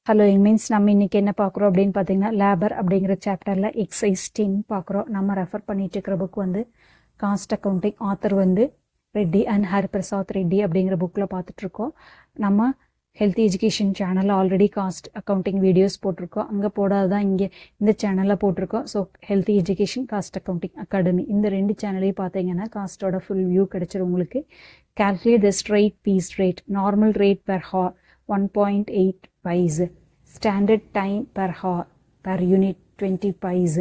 Hello means நம்ம இன்றைக்கி என்ன பார்க்குறோம் அப்படின்னு பார்த்தீங்கன்னா லேபர் அப்படிங்கிற சாப்டரில் எக்ஸைஸ் 10 பார்க்குறோம். நம்ம ரெஃபர் பண்ணிட்டு இருக்கிற புக் வந்து காஸ்ட் அக்கௌண்டிங். ஆத்தர் வந்து ரெட்டி அண்ட் ஹரிபிரசாத் ரெட்டி அப்படிங்கிற புக்கில் பார்த்துட்ருக்கோம். நம்ம ஹெல்த் எஜுகேஷன் சேனலில் ஆல்ரெடி காஸ்ட் அக்கௌண்டிங் வீடியோஸ் போட்டிருக்கோம். அங்கே போடாதான் இங்கே இந்த சேனலில் போட்டிருக்கோம். So health education cost accounting academy இந்த 2 சேனலையும் பார்த்தீங்கன்னா காஸ்ட்டோட ஃபுல் வியூ கிடைச்சிரும் உங்களுக்கு. Calculate the straight piece rate, normal rate per hour 1.8 paise, standard time per hour per unit 20 paise,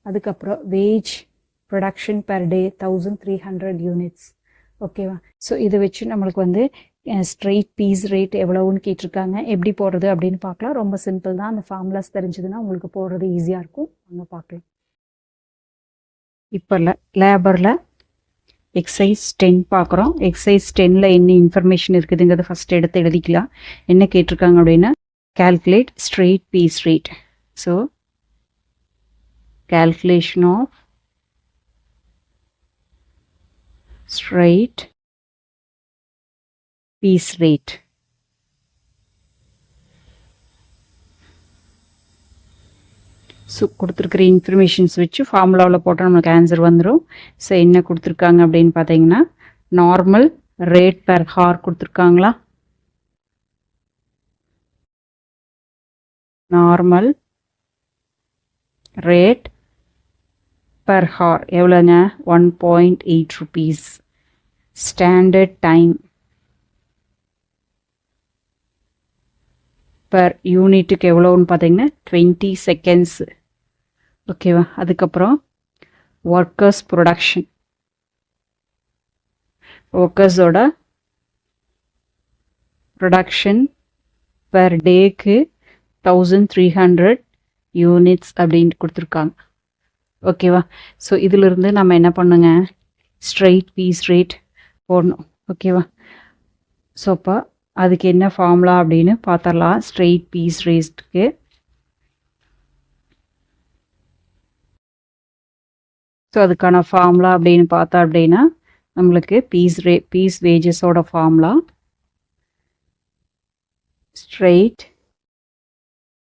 அதுக்கப்புறம் wage production per day 1300 units. ஓகேவா? ஸோ இதை வச்சு நம்மளுக்கு வந்து ஸ்ட்ரெயிட் பீஸ் ரேட் எவ்வளோன்னு கேட்டிருக்காங்க. எப்படி போடுறது அப்படின்னு பார்க்கலாம். ரொம்ப சிம்பிள் தான். அந்த ஃபார்முலாஸ் தெரிஞ்சதுன்னா உங்களுக்கு போடுறது ஈஸியாக இருக்கும். அங்கே பார்க்கலாம். இப்போ லேபரில் எக்ஸைஸ் 10 பார்க்குறோம். எக்ஸைஸ் 10ல் என்ன இன்ஃபர்மேஷன் இருக்குதுங்கிறத ஃபஸ்ட் எடுத்து எழுதிக்கலாம். என்ன கேட்டிருக்காங்க அப்படின்னா calculate straight piece rate. So calculation of straight piece rate. So கொடுத்துருக்குற இன்ஃபர்மேஷன்ஸ் வச்சு ஃபார்முலாவில் போட்டால் நம்மளுக்கு ஆன்சர் வந்துடும். ஸோ என்ன கொடுத்துருக்காங்க அப்படின்னு பார்த்தீங்கன்னா நார்மல் ரேட் பெர் ஹார் கொடுத்துருக்காங்களா? நார்மல் ரேட் பெர் ஹார் எவ்வளோங்க? 1.8 rupees. ஸ்டாண்டர்ட் டைம் பெர் யூனிட்டுக்கு எவ்வளோன்னு பார்த்தீங்கன்னா 20 seconds. ஓகேவா? அதுக்கப்புறம் ஒர்க்கர்ஸ் ப்ரொடக்ஷன், ஒர்க்கர்ஸோட ப்ரொடக்ஷன் பெர் டேக்கு 1300 யூனிட்ஸ் அப்படின்ட்டு கொடுத்துருக்காங்க. ஓகேவா? ஸோ இதிலிருந்து நம்ம என்ன பண்ணுங்க, ஸ்ட்ரைட் பீஸ் ரேட் போடணும். ஓகேவா? ஸோ அப்போ அதுக்கு என்ன ஃபார்முலா அப்படின்னு பார்த்துடலாம். ஸ்ட்ரெயிட் பீஸ் ரேட்க்கு ஸோ அதுக்கான ஃபார்முலா அப்படின்னு பார்த்தா அப்படின்னா நம்மளுக்கு பீஸ் வேஜஸோட ஃபார்முலா ஸ்ட்ரெயிட்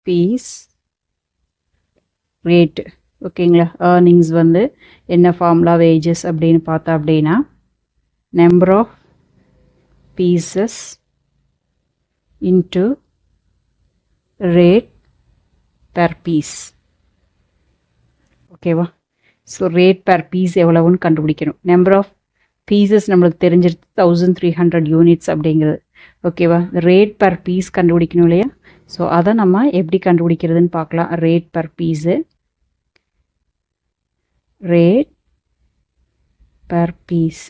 பீஸ் ரேட். ஓகேங்களா? ஏர்னிங்ஸ் வந்து என்ன ஃபார்முலா வேஜஸ் அப்படின்னு பார்த்தா அப்படின்னா number of pieces into rate per piece. ஓகேவா? ஸோ ரேட் பெர் பீஸ் எவ்வளவுன்னு கண்டுபிடிக்கணும். நம்பர் ஆஃப் பீசஸ் நம்மளுக்கு தெரிஞ்சிருச்சு 1300 யூனிட்ஸ் அப்படிங்கிறது. ஓகேவா? ரேட் பெர் பீஸ் கண்டுபிடிக்கணும் இல்லையா? ஸோ அதை நம்ம எப்படி கண்டுபிடிக்கிறதுன்னு பார்க்கலாம். Rate per piece, rate per piece.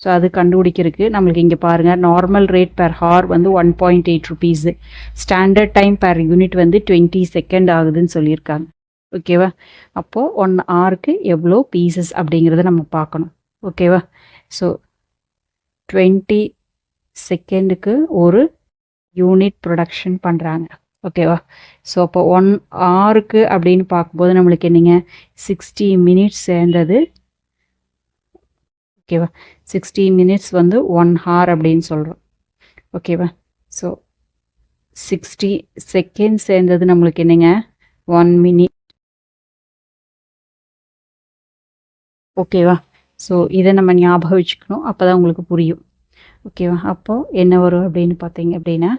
So அது கண்டுபிடிக்கிறதுக்கு நம்மளுக்கு இங்கே பாருங்கள், நார்மல் ரேட் பெர் ஹார் வந்து 1.8 rupees, standard time per unit வந்து 20 seconds ஆகுதுன்னு சொல்லியிருக்காங்க. ஓகேவா? அப்போது 1 hourக்கு எவ்வளோ பீசஸ் அப்படிங்கிறத நம்ம பார்க்கணும். ஓகேவா? ஸோ 20 secondsக்கு ஒரு யூனிட் ப்ரொடக்ஷன் பண்ணுறாங்க. ஓகேவா? ஸோ அப்போ 1 hourக்கு அப்படின்னு பார்க்கும்போது நம்மளுக்கு என்னங்க 60 minutes சேர்ந்தது. ஓகேவா? 60 minutes வந்து 1 hour அப்படின்னு சொல்கிறோம். ஓகேவா? ஸோ 60 seconds சேர்ந்தது நம்மளுக்கு என்னங்க 1 minute. ஓகேவா? ஸோ இதை நம்ம ஞாபகம் வச்சுக்கணும். அப்போ தான் உங்களுக்கு புரியும். ஓகேவா? அப்போது என்ன வரும் அப்படின்னு பார்த்தீங்க அப்படின்னா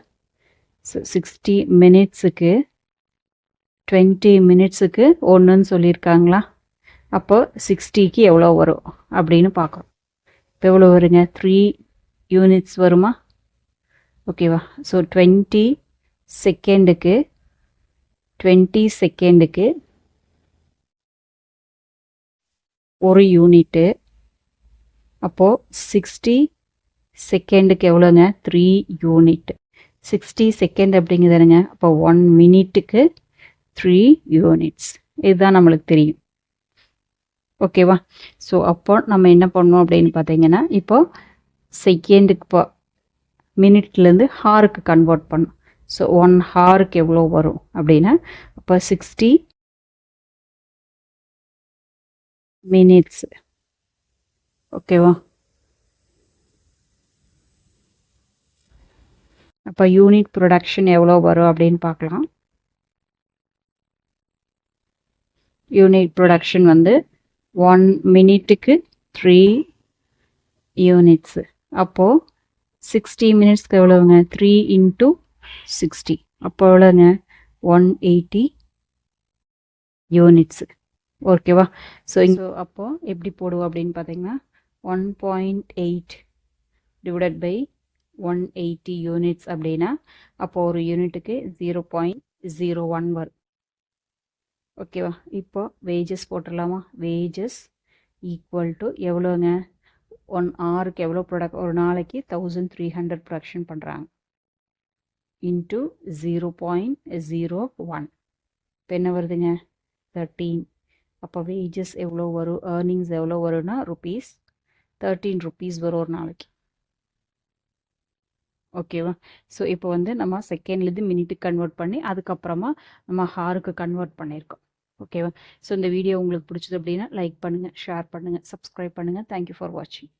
60 minutesக்கு 20 minutesக்கு 1ன்னு சொல்லியிருக்காங்களா? அப்போ 60க்கு எவ்வளோ வரும் அப்படின்னு பார்க்குறோம். இப்போ எவ்வளோ வருங்க? 3 units வருமா? ஓகேவா? ஸோ 20 செகண்டுக்கு ஒரு யூனிட்டு. அப்போது 60 செகண்டுக்கு எவ்வளோங்க? 3 யூனிட். 60 செகண்ட் அப்படிங்கிறதுங்க. அப்போ 1 minute-க்கு 3 units. இதுதான் நம்மளுக்கு தெரியும். ஓகேவா? ஸோ அப்போ நம்ம என்ன பண்ணோம் அப்படின்னு பார்த்தீங்கன்னா இப்போது செகண்டுக்கு மினிட்லேருந்து ஹாருக்கு கன்வெர்ட் பண்ணோம். ஸோ 1 hourக்கு எவ்வளோ வரும் அப்படின்னா அப்போ 60 minutes. ஓகேவா? அப்போ யூனிட் ப்ரொடக்ஷன் எவ்வளோ வரும் அப்படின்னு பார்க்கலாம். யூனிட் ப்ரொடக்ஷன் வந்து 1 மினிட்டுக்கு 3 யூனிட்ஸு. அப்போது 60 மினிட்ஸ்க்கு எவ்வளோங்க? 3 × 60. அப்போ எவ்வளோங்க? 180 யூனிட்ஸு. ஓகேவா? ஸோ அப்போது எப்படி போடுவோம் அப்படின்னு பார்த்தீங்கன்னா 1.8 டிவைடட் பை 180 யூனிட்ஸ் அப்படின்னா அப்போ ஒரு யூனிட்டுக்கு 0.01 வரும். ஓகேவா? இப்போ வேஜஸ் போட்டுடலாமா? வேஜஸ் ஈக்குவல் டு எவ்வளோங்க? 1 ஹவருக்கு எவ்வளோ ஒரு நாளைக்கு 1300 ப்ரொடக்ஷன் பண்ணுறாங்க இன்ட்டு 0.01. இப்போ என்ன வருதுங்க? 13. அப்போ வேஜஸ் எவ்வளோ வரும்? ஏர்னிங்ஸ் எவ்வளோ வரும்னா ருபீஸ் 13 ருபீஸ் வரும் ஒரு நாளைக்கு. ஓகேவா? ஸோ இப்போ வந்து நம்ம செகண்ட்லேருந்து மினிட்டுக்கு கன்வெர்ட் பண்ணி அதுக்கப்புறமா நம்ம ஹாருக்கு கன்வெர்ட் பண்ணியிருக்கோம். ஓகேவா? ஸோ இந்த வீடியோ உங்களுக்கு பிடிச்சது அப்படின்னா லைக் பண்ணுங்கள், ஷேர் பண்ணுங்கள், சப்ஸ்கிரைப் பண்ணுங்கள். தேங்க்யூ ஃபார் வாட்சிங்.